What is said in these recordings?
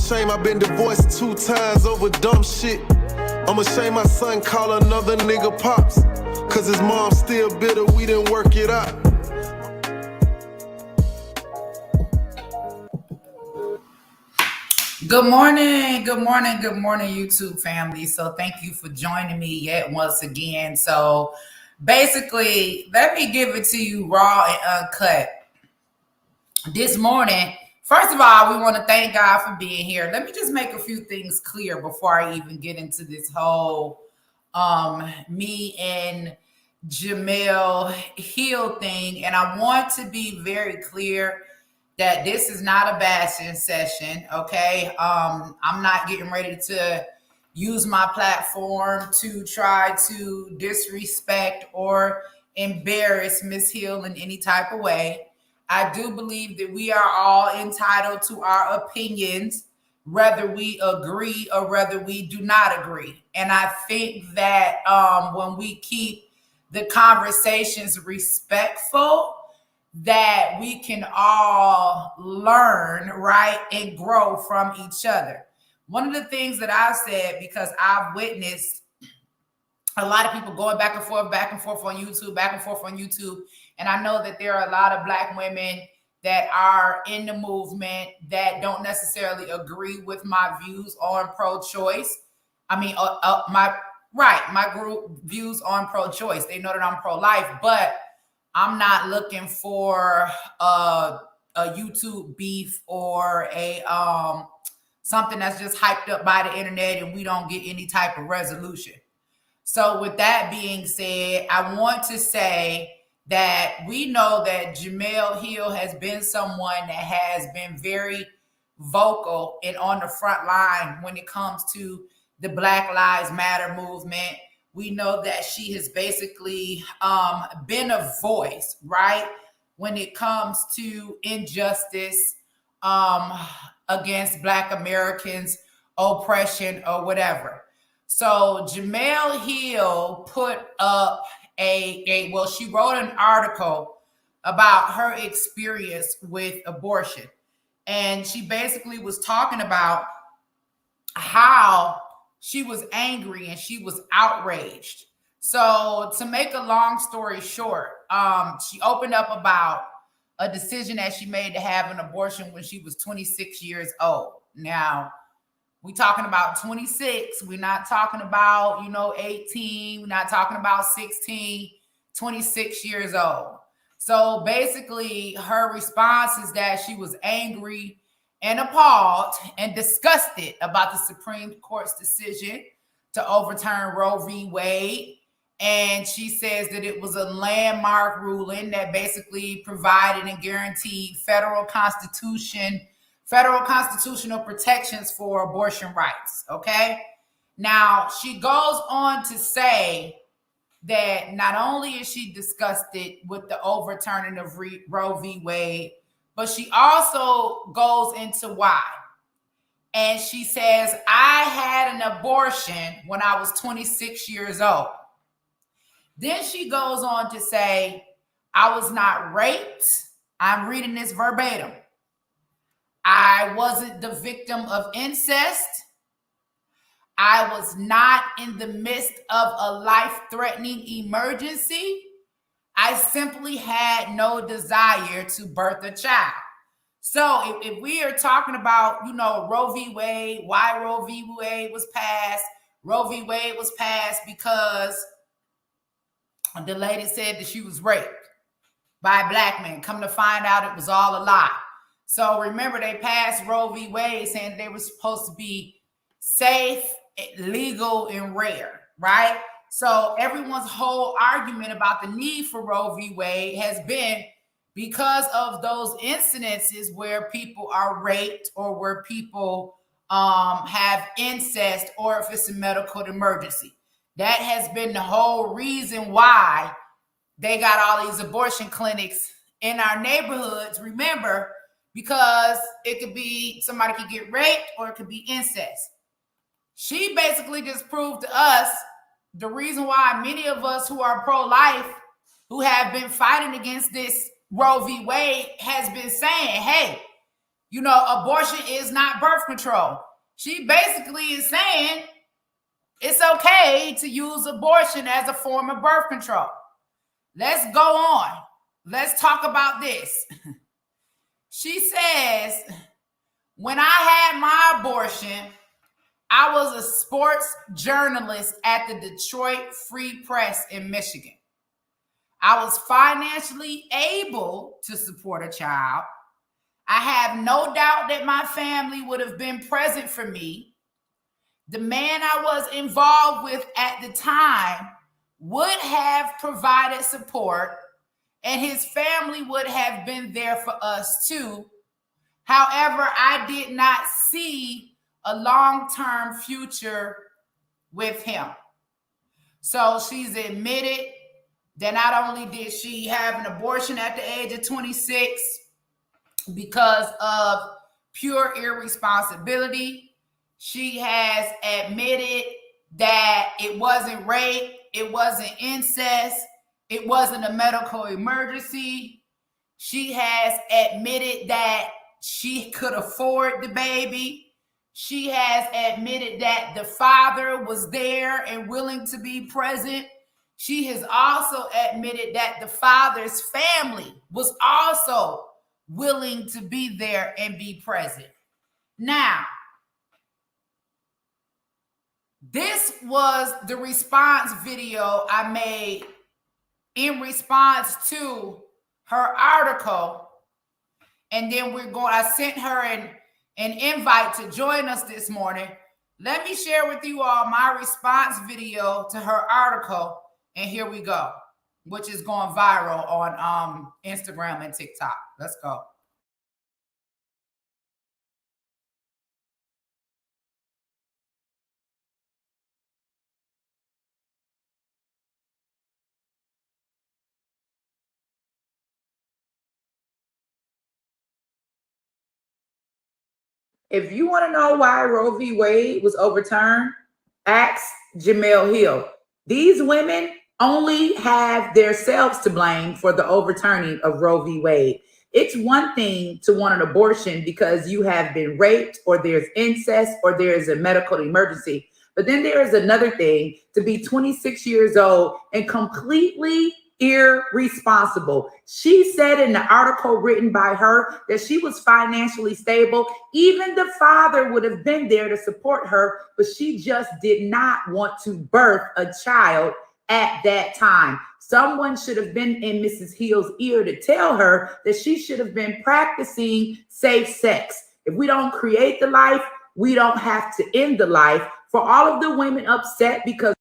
ashamed I've been divorced 2 times over dumb shit. I'm ashamed my son call another nigga pops, cause his mom still bitter we didn't work it out. Good morning, YouTube family. So thank you for joining me yet once again. So basically, let me give it to you raw and uncut. This morning, first of all, we want to thank God for being here. Let me just make a few things clear before I even get into this whole me and Jemele Hill thing. And I want to be very clear that this is not a bashing session, okay? I'm not getting ready to use my platform to try to disrespect or embarrass Miss Hill in any type of way. I do believe that we are all entitled to our opinions, whether we agree or whether we do not agree. And I think that when we keep the conversations respectful, that we can all learn, right, and grow from each other. One of the things that I've said, because I've witnessed a lot of people going back and forth on YouTube, and I know that there are a lot of Black women that are in the movement that don't necessarily agree with my views on pro-choice. I mean, my group views on pro-choice. They know that I'm pro-life, but I'm not looking for a YouTube beef or a something that's just hyped up by the internet and we don't get any type of resolution. So with that being said, I want to say that we know that Jemele Hill has been someone that has been very vocal and on the front line when it comes to the Black Lives Matter movement. We know that she has basically been a voice, right, when it comes to injustice against Black Americans, oppression, or whatever. So Jemele Hill put up she wrote an article about her experience with abortion. And she basically was talking about how she was angry and she was outraged. So to make a long story short, she opened up about a decision that she made to have an abortion when she was 26 years old. Now, we're talking about 26. We're not talking about, 18. We're not talking about 16, 26 years old. So basically, her response is that she was angry and appalled and disgusted about the Supreme Court's decision to overturn Roe v. Wade. And she says that it was a landmark ruling that basically provided and guaranteed federal constitutional protections for abortion rights, okay? Now, she goes on to say that not only is she disgusted with the overturning of Roe v. Wade, but she also goes into why. And she says, I had an abortion when I was 26 years old. Then she goes on to say, I was not raped. I'm reading this verbatim. I wasn't the victim of incest. I was not in the midst of a life-threatening emergency. I simply had no desire to birth a child. So if we are talking about, Roe v. Wade, why Roe v. Wade was passed because the lady said that she was raped by a Black man. Come to find out it was all a lie. So remember, they passed Roe v. Wade saying they were supposed to be safe, legal, and rare, right? So everyone's whole argument about the need for Roe v. Wade has been because of those incidences where people are raped or where people have incest or if it's a medical emergency. That has been the whole reason why they got all these abortion clinics in our neighborhoods. Remember, because it could be somebody could get raped or it could be incest. She basically just proved to us the reason why many of us who are pro-life, who have been fighting against this Roe v. Wade, has been saying, hey, abortion is not birth control. She basically is saying it's okay to use abortion as a form of birth control. Let's go on. Let's talk about this. She says, when I had my abortion, I was a sports journalist at the Detroit Free Press in Michigan. I was financially able to support a child. I have no doubt that my family would have been present for me. The man I was involved with at the time would have provided support, and his family would have been there for us too. However, I did not see a long-term future with him. So she's admitted that not only did she have an abortion at the age of 26 because of pure irresponsibility, she has admitted that it wasn't rape, it wasn't incest, it wasn't a medical emergency. She has admitted that she could afford the baby. She has admitted that the father was there and willing to be present. She has also admitted that the father's family was also willing to be there and be present. Now, this was the response video I made in response to her article. And then I sent her an invite to join us this morning. Let me share with you all my response video to her article. And here we go, which is going viral on Instagram and TikTok. Let's go. If you want to know why Roe v. Wade was overturned, ask Jemele Hill. These women only have themselves to blame for the overturning of Roe v. Wade. It's one thing to want an abortion because you have been raped or there's incest or there is a medical emergency. But then there is another thing to be 26 years old and completely irresponsible. She said in the article written by her that she was financially stable. Even the father would have been there to support her, but she just did not want to birth a child at that time. Someone should have been in Mrs. Hill's ear to tell her that she should have been practicing safe sex. If we don't create the life, we don't have to end the life. For all of the women upset because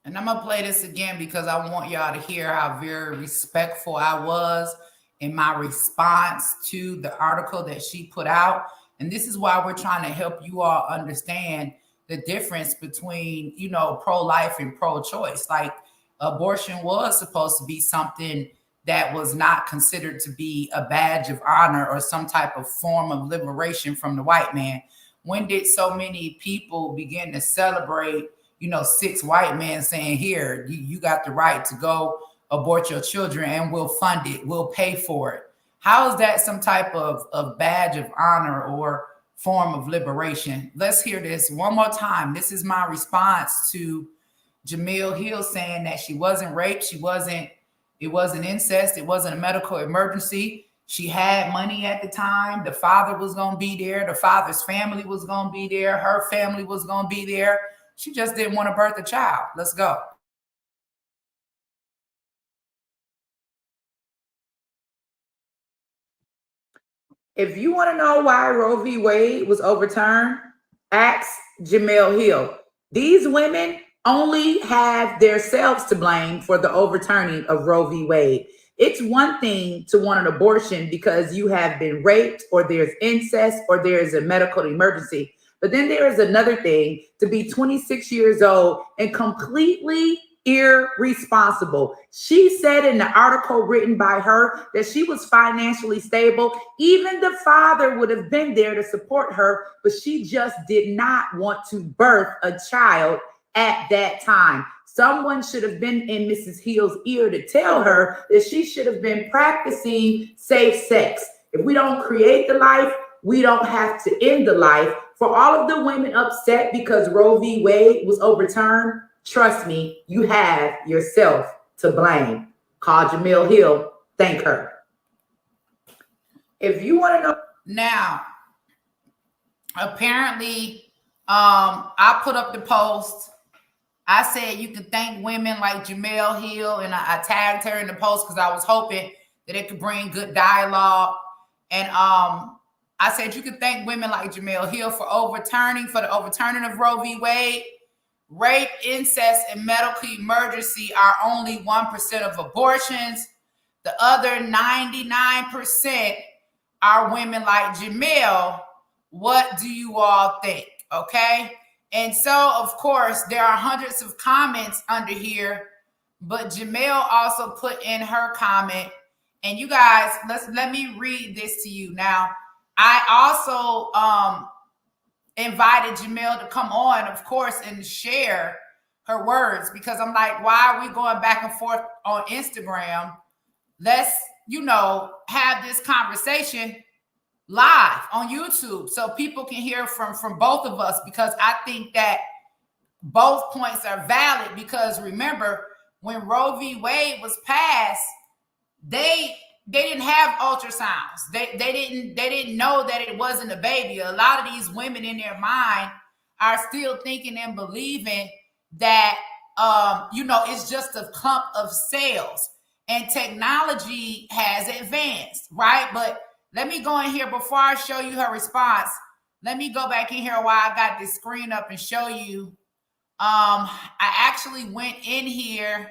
and I'm going to play this again because I want y'all to hear how very respectful I was in my response to the article that she put out. And this is why we're trying to help you all understand the difference between, pro-life and pro-choice. Like, abortion was supposed to be something that was not considered to be a badge of honor or some type of form of liberation from the white man. When did so many people begin to celebrate 6 white men saying, here, you got the right to go abort your children and we'll fund it, we'll pay for it? How is that some type of badge of honor or form of liberation? Let's hear this one more time. This is my response to Jemele Hill saying that she wasn't raped, it wasn't incest, it wasn't a medical emergency. She had money at the time. The father was going to be there. The father's family was going to be there. Her family was going to be there. She just didn't want to birth a child. Let's go. If you want to know why Roe v. Wade was overturned, ask Jemele Hill. These women only have themselves to blame for the overturning of Roe v. Wade. It's one thing to want an abortion because you have been raped or there's incest or there is a medical emergency. But then there is another thing to be 26 years old and completely irresponsible. She said in the article written by her that she was financially stable. Even the father would have been there to support her, but she just did not want to birth a child at that time. Someone should have been in Mrs. Hill's ear to tell her that she should have been practicing safe sex. If we don't create the life, we don't have to end the life. For all of the women upset because Roe v. Wade was overturned, trust me, you have yourself to blame. Call Jemele Hill. Thank her. If you want to know. Now, apparently, I put up the post. I said you can thank women like Jemele Hill, and I tagged her in the post because I was hoping that it could bring good dialogue. And I said you can thank women like Jemele Hill for the overturning of Roe v. Wade. Rape, incest, and medical emergency are only 1% of abortions. The other 99% are women like Jemele. What do you all think? Okay. And so, of course, there are hundreds of comments under here, but Jemele also put in her comment. And you guys, let me read this to you. Now, I also invited Jemele to come on, of course, and share her words, because I'm like, why are we going back and forth on Instagram? Let's, have this conversation live on YouTube so people can hear from both of us, because I think that both points are valid. Because remember, when Roe v. Wade was passed, they didn't have ultrasounds. They didn't know that it wasn't a baby. A lot of these women in their mind are still thinking and believing that it's just a clump of cells. And technology has advanced, right? But let me go in here before I show you her response. Let me go back in here while I got this screen up and show you. I actually went in here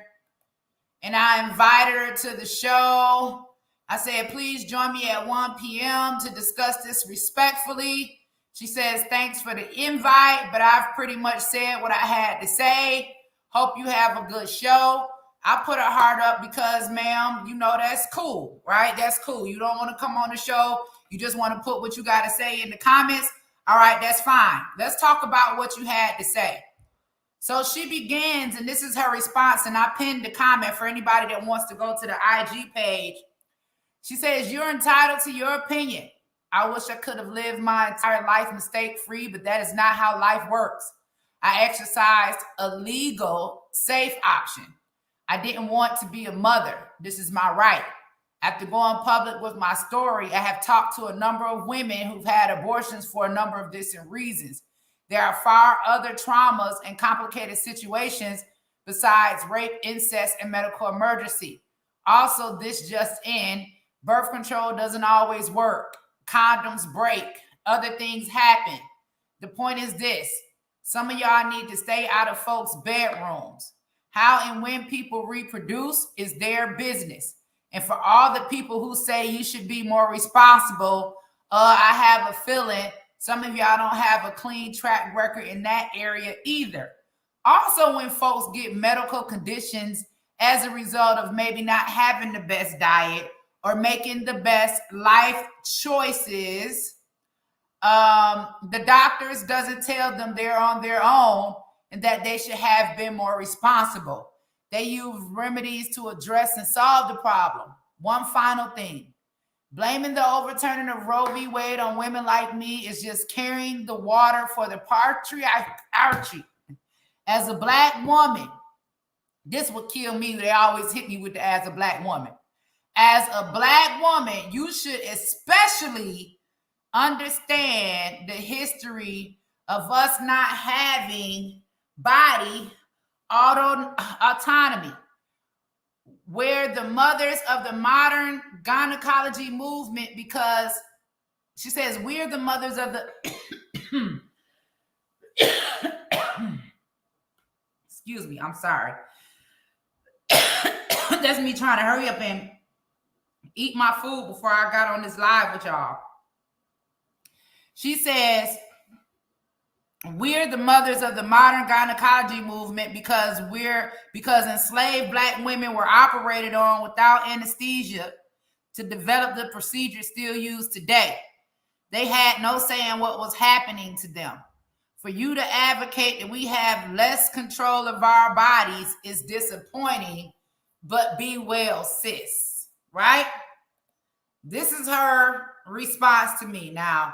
and I invited her to the show. I said, please join me at 1 p.m. to discuss this respectfully. She says, thanks for the invite, but I've pretty much said what I had to say. Hope you have a good show. I put her heart up because, ma'am, that's cool, right? That's cool. You don't want to come on the show. You just want to put what you got to say in the comments. All right, that's fine. Let's talk about what you had to say. So she begins, and this is her response, and I pinned the comment for anybody that wants to go to the IG page. She says, you're entitled to your opinion. I wish I could have lived my entire life mistake-free, but that is not how life works. I exercised a legal, safe option. I didn't want to be a mother. This is my right. After going public with my story, I have talked to a number of women who've had abortions for a number of different reasons. There are far other traumas and complicated situations besides rape, incest, and medical emergency. Also, this just in, birth control doesn't always work. Condoms break. Other things happen. The point is this. Some of y'all need to stay out of folks' bedrooms. How and when people reproduce is their business. And for all the people who say you should be more responsible, I have a feeling some of y'all don't have a clean track record in that area either. Also, when folks get medical conditions as a result of maybe not having the best diet or making the best life choices, the doctors doesn't tell them they're on their own and that they should have been more responsible. They use remedies to address and solve the problem. One final thing. Blaming the overturning of Roe v. Wade on women like me is just carrying the water for the patriarchy. As a Black woman, this would kill me. They always hit me with the as a Black woman. As a Black woman, you should especially understand the history of us not having body autonomy, where the mothers of the modern gynecology movement, because she says we're the mothers of the excuse me, I'm sorry. That's me trying to hurry up and eat my food before I got on this live with y'all. She says we're the mothers of the modern gynecology movement because enslaved Black women were operated on without anesthesia to develop the procedure still used today. They had no say in what was happening to them. For you to advocate that we have less control of our bodies is disappointing, but be well, sis, right? This is her response to me. Now,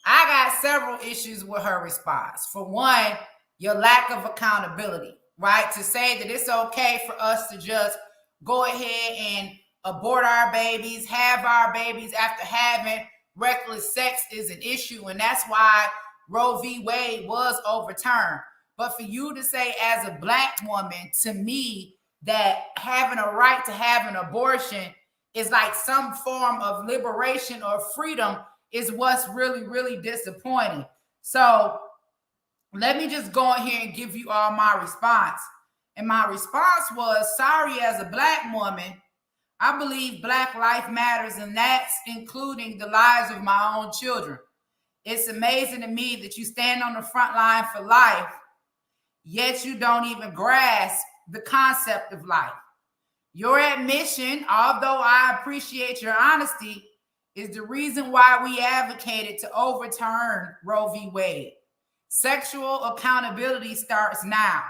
I got several issues with her response. For one, your lack of accountability, right? To say that it's okay for us to just go ahead and abort our babies, have our babies after having reckless sex is an issue. And that's why Roe v. Wade was overturned. But for you to say as a Black woman to me that having a right to have an abortion is like some form of liberation or freedom is what's really, really disappointing. So let me just go in here and give you all my response. And my response was, sorry, as a Black woman, I believe Black life matters, and that's including the lives of my own children. It's amazing to me that you stand on the front line for life, yet you don't even grasp the concept of life. Your admission, although I appreciate your honesty, is the reason why we advocated to overturn Roe v. Wade. Sexual accountability starts now.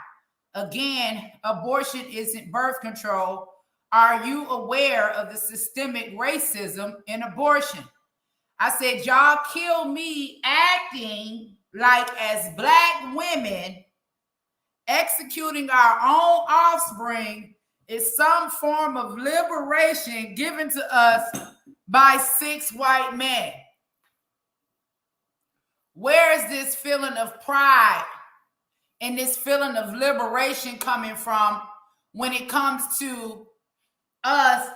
Again, abortion isn't birth control. Are you aware of the systemic racism in abortion? I said, y'all kill me acting like as Black women, executing our own offspring is some form of liberation given to us by 6 white men. Where is this feeling of pride and this feeling of liberation coming from when it comes to us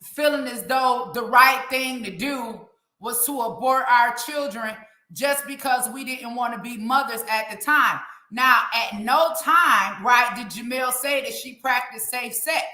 feeling as though the right thing to do was to abort our children just because we didn't want to be mothers at the time? Now, at no time, right, did Jemele say that she practiced safe sex.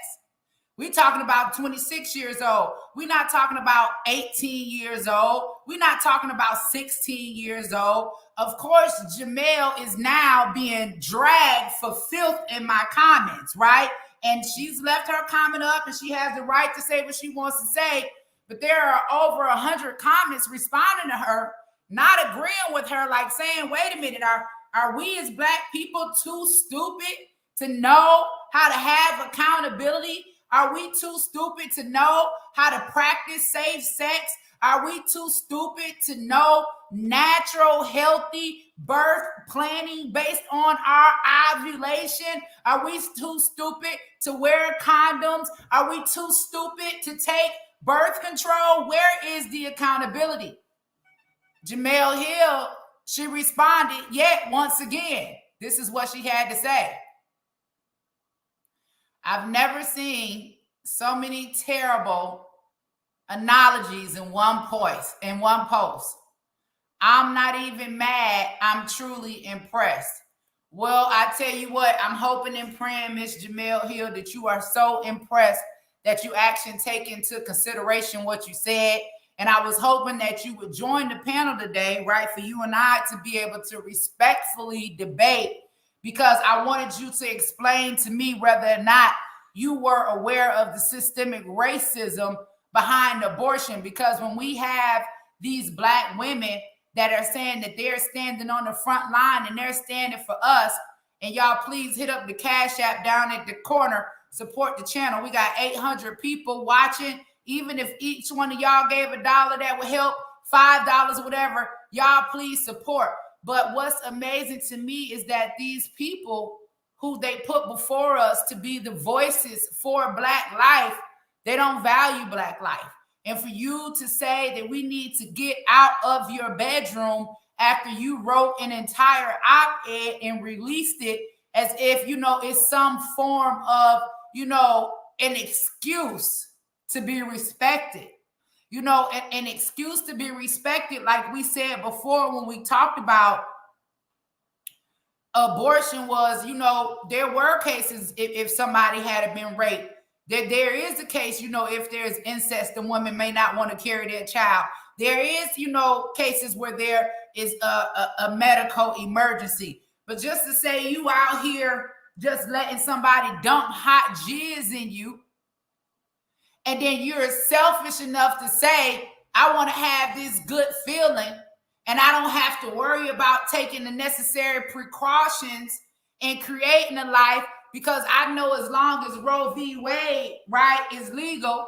We're talking about 26 years old. We're not talking about 18 years old. We're not talking about 16 years old. Of course, Jemele is now being dragged for filth in my comments, right? And she's left her comment up and she has the right to say what she wants to say. But there are over 100 comments responding to her, not agreeing with her, like saying, wait a minute, are we as Black people too stupid to know how to have accountability? Are we too stupid to know how to practice safe sex? Are we too stupid to know natural, healthy birth planning based on our ovulation? Are we too stupid to wear condoms? Are we too stupid to take birth control? Where is the accountability? Jemele Hill, she responded yet once again. This is what she had to say. I've never seen so many terrible analogies in one post. I'm not even mad. I'm truly impressed. Well, I tell you what, I'm hoping and praying, Miss Jemele Hill, that you are so impressed that you actually take into consideration what you said. And I was hoping that you would join the panel today, right, for you and I to be able to respectfully debate, because I wanted you to explain to me whether or not you were aware of the systemic racism behind abortion. Because when we have these Black women that are saying that they're standing on the front line and they're standing for us, and y'all please hit up the Cash App down at the corner, support the channel. We got 800 people watching. Even if each one of y'all gave $1, that would help, $5, whatever, y'all please support. But what's amazing to me is that these people who they put before us to be the voices for Black life, they don't value Black life. And for you to say that we need to get out of your bedroom after you wrote an entire op-ed and released it as if, it's some form of, an excuse to be respected. An excuse to be respected, like we said before when we talked about abortion was, there were cases if somebody had been raped. There is a case, if there's incest, the woman may not want to carry their child. There is, cases where there is a medical emergency. But just to say you out here just letting somebody dump hot jizz in you, and then you're selfish enough to say, I want to have this good feeling and I don't have to worry about taking the necessary precautions and creating a life, because I know as long as Roe v. Wade, right, is legal,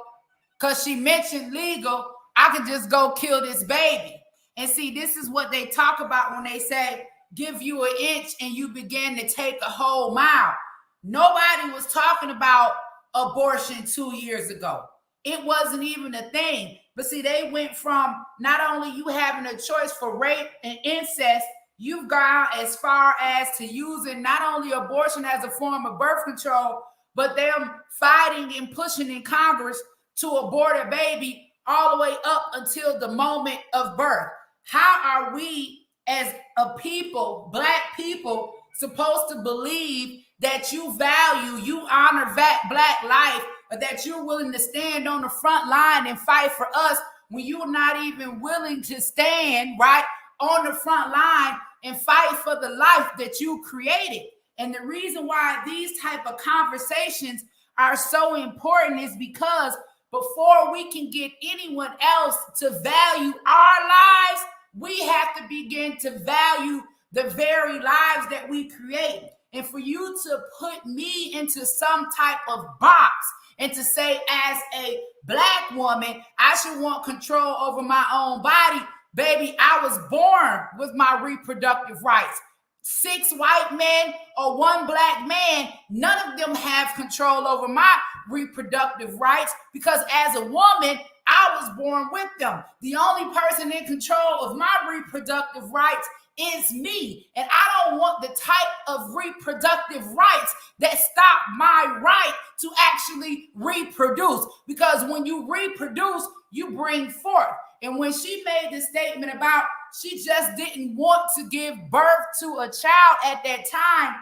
because she mentioned legal, I can just go kill this baby. And see, this is what they talk about when they say, give you an inch and you begin to take a whole mile. Nobody was talking about abortion 2 years ago. It wasn't even a thing. But see, they went from not only you having a choice for rape and incest, you've gone as far as to using not only abortion as a form of birth control, but them fighting and pushing in Congress to abort a baby all the way up until the moment of birth. How are we as a people, Black people, supposed to believe that you value, you honor Black life, or that you're willing to stand on the front line and fight for us when you're not even willing to stand right on the front line and fight for the life that you created? And the reason why these type of conversations are so important is because before we can get anyone else to value our lives, we have to begin to value the very lives that we create. And for you to put me into some type of box and to say, as a Black woman, I should want control over my own body, baby, I was born with my reproductive rights. 6 white men or 1 Black man, none of them have control over my reproductive rights, because as a woman, I was born with them. The only person in control of my reproductive rights is me. And I don't want the type of reproductive rights that stop my right to actually reproduce, because when you reproduce, you bring forth. And when she made the statement about she just didn't want to give birth to a child at that time,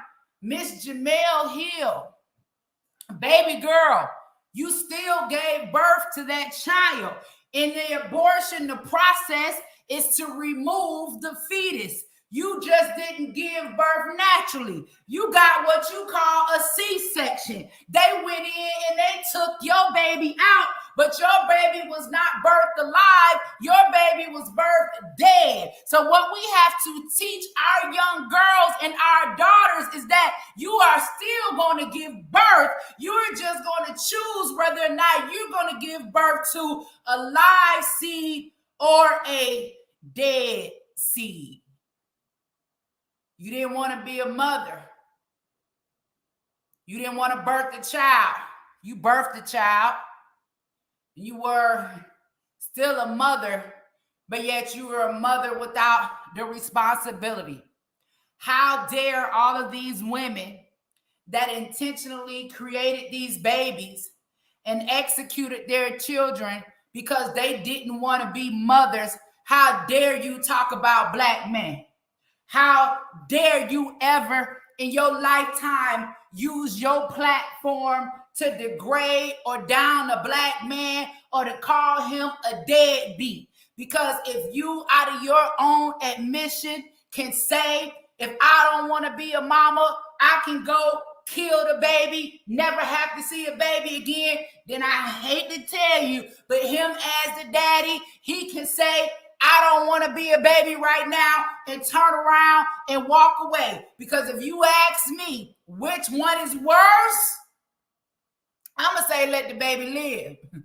Miss Jemele Hill, baby girl, you still gave birth to that child. In the abortion, the process is to remove the fetus. You just didn't give birth naturally. You got what you call a C-section. They went in and they took your baby out, but your baby was not birthed alive. Your baby was birthed dead. So what we have to teach our young girls and our daughters is that you are still going to give birth. You're just going to choose whether or not you're going to give birth to a live seed or a dead seed. You didn't want to be a mother. You didn't want to birth the child. You birthed the child. You were still a mother, but yet you were a mother without the responsibility. How dare all of these women that intentionally created these babies and executed their children because they didn't want to be mothers? How dare you talk about Black men? How dare you ever in your lifetime use your platform to degrade or down a Black man or to call him a deadbeat? Because if you, out of your own admission, can say, if I don't want to be a mama, I can go kill the baby, never have to see a baby again, then I hate to tell you, but him as the daddy, he can say, I don't want to be a baby right now, and turn around and walk away. Because if you ask me which one is worse, I'm going to say let the baby live.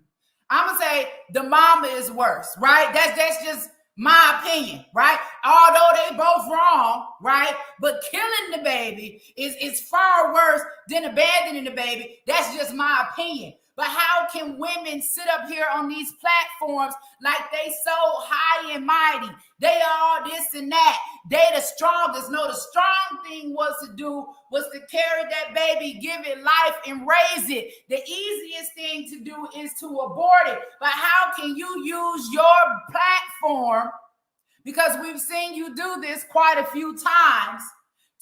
I'm going to say the mama is worse, right? That's just my opinion, right? Although they both wrong, right? But killing the baby is far worse than abandoning the baby. That's just my opinion. But how can women sit up here on these platforms like they so high and mighty? They all this and that. They the strongest. No, the strong thing was to carry that baby, give it life, and raise it. The easiest thing to do is to abort it. But how can you use your platform, because we've seen you do this quite a few times,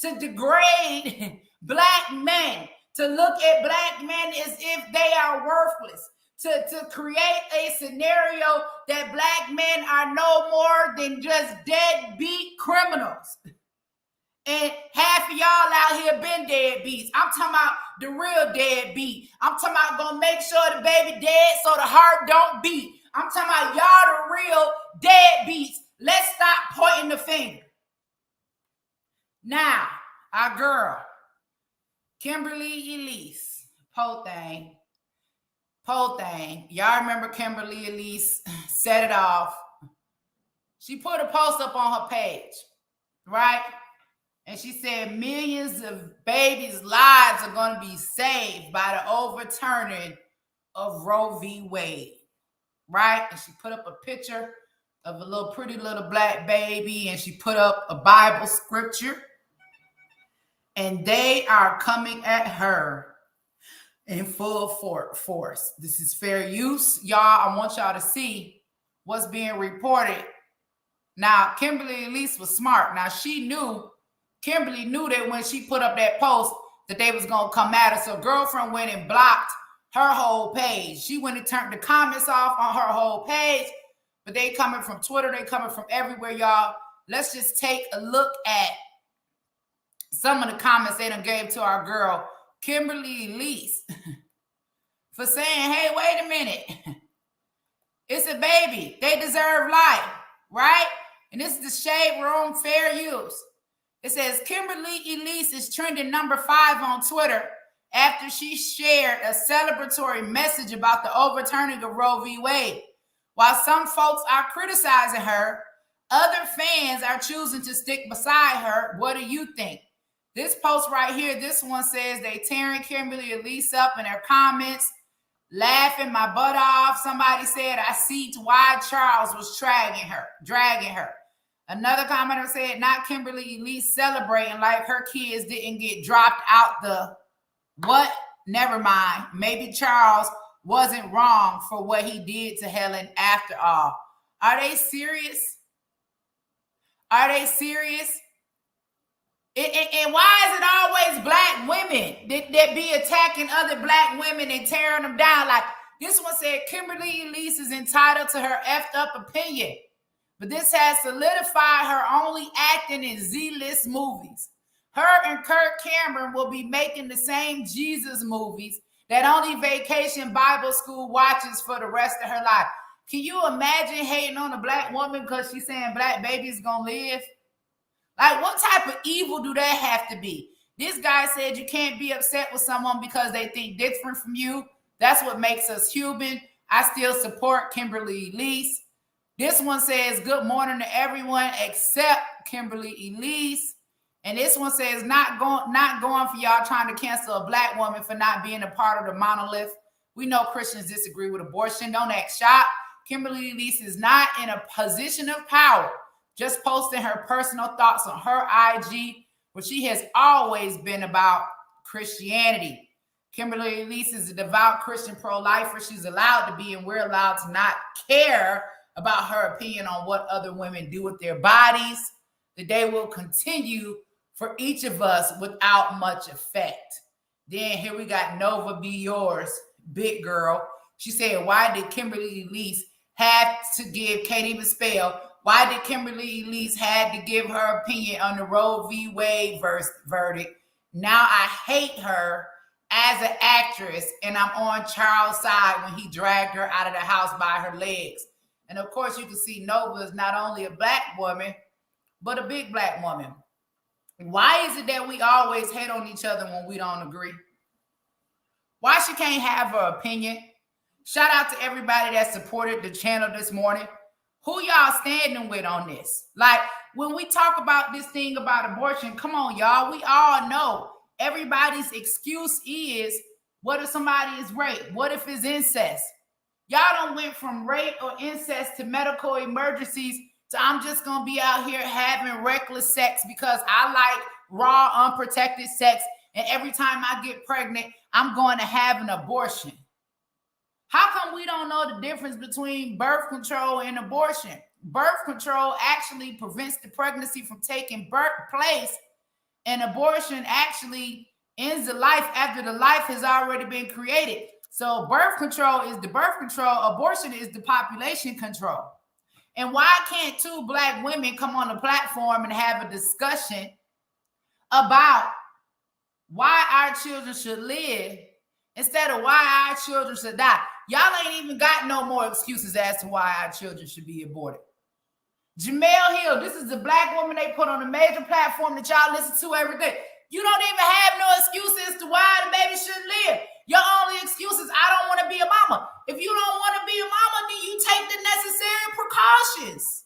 to degrade Black men, to look at Black men as if they are worthless, to create a scenario that Black men are no more than just deadbeat criminals. And half of y'all out here been deadbeats. I'm talking about the real deadbeat. I'm talking about gonna make sure the baby dead so the heart don't beat. I'm talking about y'all the real deadbeats. Let's stop pointing pointing the finger. Now, our girl, Kimberly Elise, po thing. Y'all remember Kimberly Elise set it off. She put a post up on her page, right? And she said millions of babies' lives are going to be saved by the overturning of Roe v. Wade, right? And she put up a picture of a little pretty little black baby, and she put up a Bible scripture. And they are coming at her in full force. This is fair use. Y'all, I want y'all to see what's being reported. Now, Kimberly Elise was smart. Now, Kimberly knew that when she put up that post that they was going to come at her. So girlfriend went and blocked her whole page. She went and turned the comments off on her whole page. But they coming from Twitter. They coming from everywhere, y'all. Let's just take a look at some of the comments they done gave to our girl, Kimberly Elise, for saying, hey, wait a minute. It's a baby. They deserve life, right? And this is the Shade Room Fair Use. It says Kimberly Elise is trending number 5 on Twitter after she shared a celebratory message about the overturning of Roe v. Wade. While some folks are criticizing her, other fans are choosing to stick beside her. What do you think? This post right here, this one says they tearing Kimberly Elise up in her comments, laughing my butt off. Somebody said, I see why Charles was dragging her. Another commenter said, not Kimberly Elise celebrating like her kids didn't get dropped out the what? Never mind. Maybe Charles wasn't wrong for what he did to Helen after all. Are they serious? Are they serious? And why is it always black women that be attacking other black women and tearing them down? Like this one said, Kimberly Elise is entitled to her effed up opinion. But this has solidified her only acting in Z-list movies. Her and Kirk Cameron will be making the same Jesus movies that only Vacation Bible School watches for the rest of her life. Can you imagine hating on a black woman because she's saying black babies gonna live? Like, what type of evil do that have to be? This guy said you can't be upset with someone because they think different from you. That's what makes us human. I still support Kimberly Elise. This one says, good morning to everyone except Kimberly Elise. And this one says, not going for y'all trying to cancel a black woman for not being a part of the monolith. We know Christians disagree with abortion. Don't act shocked. Kimberly Elise is not in a position of power. Just posting her personal thoughts on her IG, where she has always been about Christianity. Kimberly Elise is a devout Christian pro-lifer. She's allowed to be, and we're allowed to not care about her opinion on what other women do with their bodies. The day will continue for each of us without much effect. Then here we got Nova Be Yours, big girl. She said, why did Kimberly Elise have to give, can't even spell, why did Kimberly Elise had to give her opinion on the Roe v. Wade verdict? Now I hate her as an actress, and I'm on Charles' side when he dragged her out of the house by her legs. And of course, you can see Nova is not only a black woman, but a big black woman. Why is it that we always hate on each other when we don't agree? Why she can't have her opinion? Shout out to everybody that supported the channel this morning. Who y'all standing with on this? Like, when we talk about this thing about abortion, come on, y'all. We all know everybody's excuse is, what if somebody is raped? What if it's incest? Y'all done went from rape or incest to medical emergencies to I'm just going to be out here having reckless sex because I like raw, unprotected sex. And every time I get pregnant, I'm going to have an abortion. How come we don't know the difference between birth control and abortion? Birth control actually prevents the pregnancy from taking place, and abortion actually ends the life after the life has already been created. So birth control is the birth control, abortion is the population control. And why can't two black women come on a platform and have a discussion about why our children should live instead of why our children should die? Y'all ain't even got no more excuses as to why our children should be aborted. Jemele Hill, this is the black woman they put on a major platform that y'all listen to every day. You don't even have no excuses as to why the baby shouldn't live. Your only excuse is, I don't want to be a mama. If you don't want to be a mama, then you take the necessary precautions.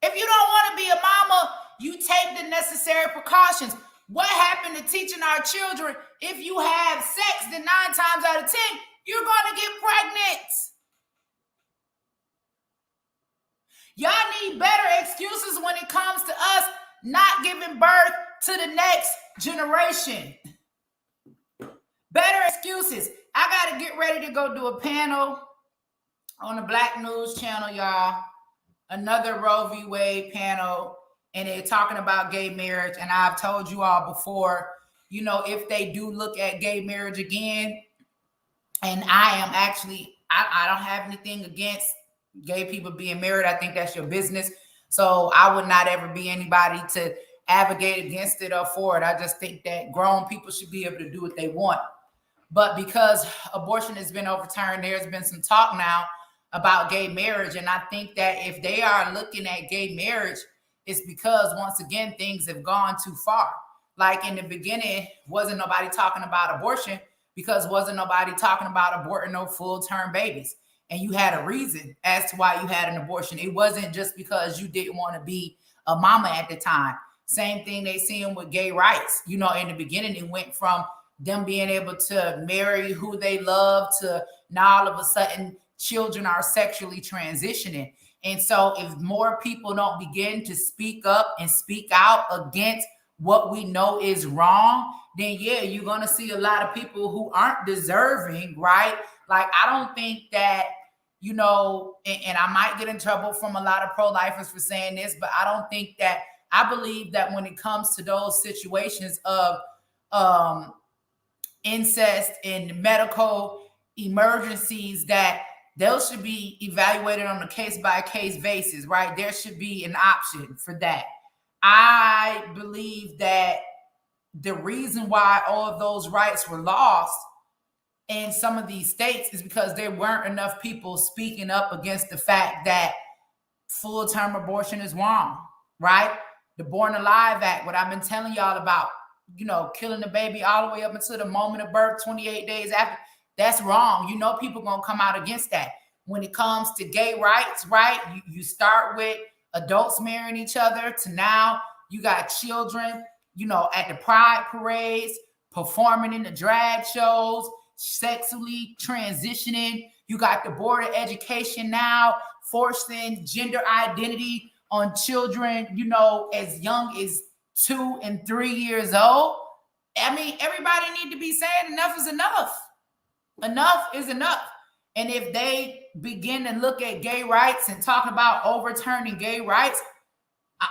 If you don't want to be a mama, you take the necessary precautions. What happened to teaching our children? If you have sex, then 9 times out of 10, you're going to get pregnant. Y'all need better excuses when it comes to us not giving birth to the next generation. Better excuses. I got to get ready to go do a panel on the Black News Channel, y'all. Another Roe v. Wade panel, and they're talking about gay marriage. And I've told you all before, you know, if they do look at gay marriage again, and I don't have anything against gay people being married. I think that's your business. So I would not ever be anybody to advocate against it or for it. I just think that grown people should be able to do what they want. But because abortion has been overturned, there's been some talk now about gay marriage. And I think that if they are looking at gay marriage, it's because, once again, things have gone too far. Like in the beginning, wasn't nobody talking about abortion because wasn't nobody talking about aborting no full-term babies. And you had a reason as to why you had an abortion. It wasn't just because you didn't want to be a mama at the time. Same thing they seeing with gay rights. You know, in the beginning, it went from them being able to marry who they love to now all of a sudden children are sexually transitioning. And so if more people don't begin to speak up and speak out against what we know is wrong, then yeah, you're going to see a lot of people who aren't deserving, right? Like, I don't think that, you know, and I might get in trouble from a lot of pro-lifers for saying this, but I don't think that, I believe that when it comes to those situations of incest and medical emergencies, that those should be evaluated on a case-by-case basis, right? There should be an option for that. I believe that the reason why all of those rights were lost in some of these states is because there weren't enough people speaking up against the fact that full-term abortion is wrong, right? The Born Alive Act, what I've been telling y'all about, you know, killing the baby all the way up until the moment of birth, 28 days after, that's wrong. You know, people gonna come out against that. When it comes to gay rights, right? You start with adults marrying each other to now you got children, you know, at the pride parades, performing in the drag shows, sexually transitioning. You got the Board of Education now forcing gender identity on children, you know, as young as 2 and 3 years old. I mean, everybody need to be saying enough is enough. Enough is enough. And if they begin to look at gay rights and talk about overturning gay rights,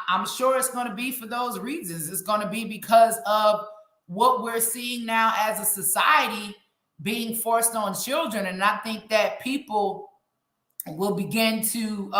I'm sure it's going to be for those reasons. It's going to be because of what we're seeing now as a society being forced on children. And I think that people will begin to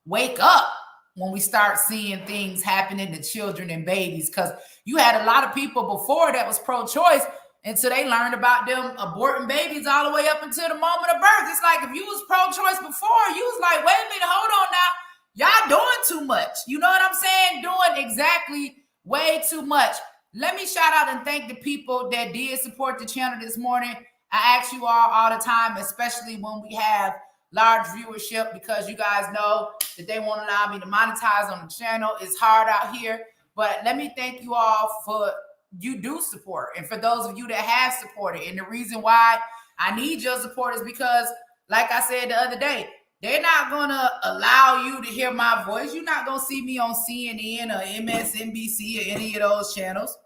wake up when we start seeing things happening to children and babies. Because you had a lot of people before that was pro-choice until they learned about them aborting babies all the way up until the moment of birth. It's like if you was pro-choice before, you was like, wait a minute, hold on now. Y'all doing too much. You know what I'm saying? Doing exactly way too much. Let me shout out and thank the people that did support the channel this morning. I ask you all the time, especially when we have large viewership, because you guys know that they won't allow me to monetize on the channel. It's hard out here. But let me thank you all for you do support. And for those of you that have supported. And the reason why I need your support is because, like I said the other day, they're not going to allow you to hear my voice. You're not going to see me on CNN or MSNBC or any of those channels,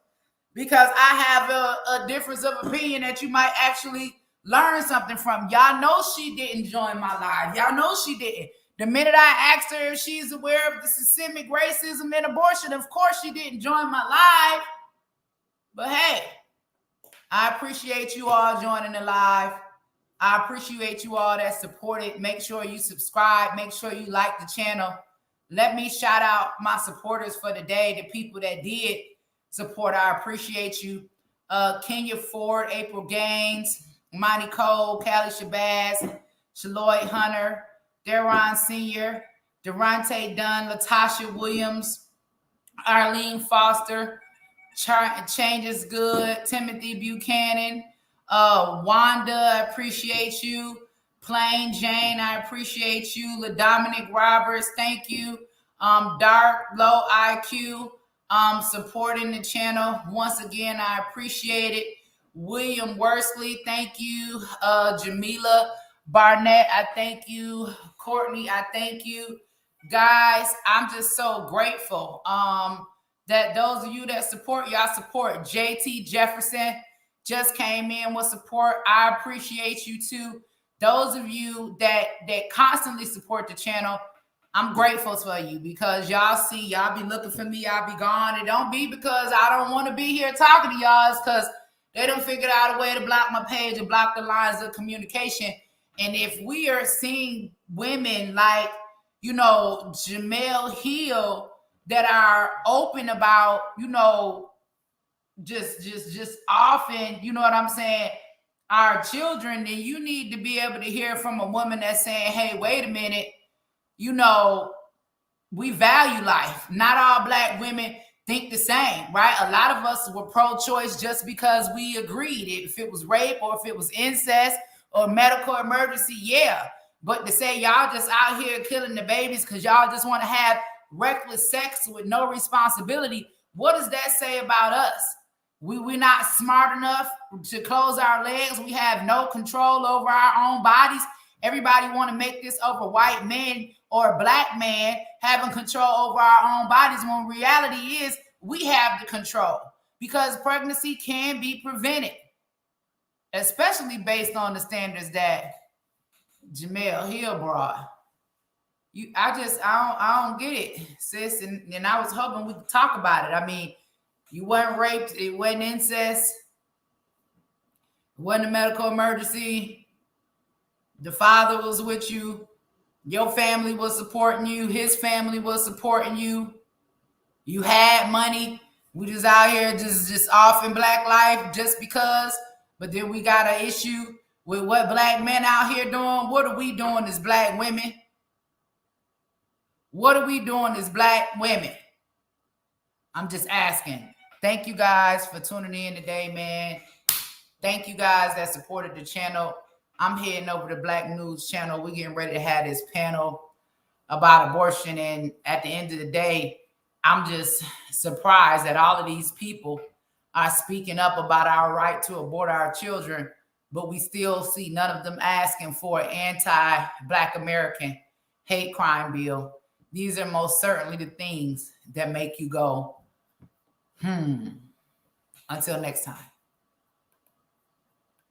because I have a difference of opinion that you might actually learn something from. Y'all know she didn't join my live. Y'all know she didn't. The minute I asked her if she's aware of the systemic racism and abortion, of course she didn't join my live. But hey, I appreciate you all joining the live. I appreciate you all that support it. Make sure you subscribe. Make sure you like the channel. Let me shout out my supporters for the day, the people that did support. I appreciate you. Kenya Ford, April Gaines, Monty Cole, Callie Shabazz, Shaloy Hunter, Deron Sr., Durante Dunn, Latasha Williams, Arlene Foster, Change is Good, Timothy Buchanan, Wanda, I appreciate you. Plain Jane, I appreciate you. LaDominic Roberts, thank you. Dark Low IQ, supporting the channel. Once again, I appreciate it. William Worsley, thank you. Jamila Barnett, I thank you. Courtney, I thank you. Guys, I'm just so grateful that those of you that support, y'all support. JT Jefferson just came in with support. I appreciate you too. Those of you that constantly support the channel, I'm grateful for you because y'all see, y'all be looking for me, I'll be gone. It don't be because I don't want to be here talking to y'all. It's because they done figured out a way to block my page and block the lines of communication. And if we are seeing women like, you know, Jemele Hill that are open about, you know, just often, you know what I'm saying, our children, then you need to be able to hear from a woman that's saying, hey, wait a minute, you know, we value life. Not all Black women think the same, right? A lot of us were pro-choice just because we agreed. If it was rape or if it was incest or medical emergency, yeah. But to say y'all just out here killing the babies because y'all just want to have reckless sex with no responsibility, what does that say about us? We're not smart enough to close our legs. We have no control over our own bodies. Everybody want to make this over white men or a Black man having control over our own bodies when reality is we have the control because pregnancy can be prevented, especially based on the standards that Jemele Hill brought. I don't get it, sis. And I was hoping we could talk about it. I mean, you weren't raped, it wasn't incest, it wasn't a medical emergency. The father was with you. Your family was supporting you. His family was supporting you. You had money. We just out here just off in Black life just because. But then we got an issue with what Black men out here doing. What are we doing as Black women? What are we doing as Black women? I'm just asking. Thank you guys for tuning in today, man. Thank you guys that supported the channel. I'm heading over to Black News Channel. We're getting ready to have this panel about abortion. And at the end of the day, I'm just surprised that all of these people are speaking up about our right to abort our children, but we still see none of them asking for an anti-Black American hate crime bill. These are most certainly the things that make you go, Until next time.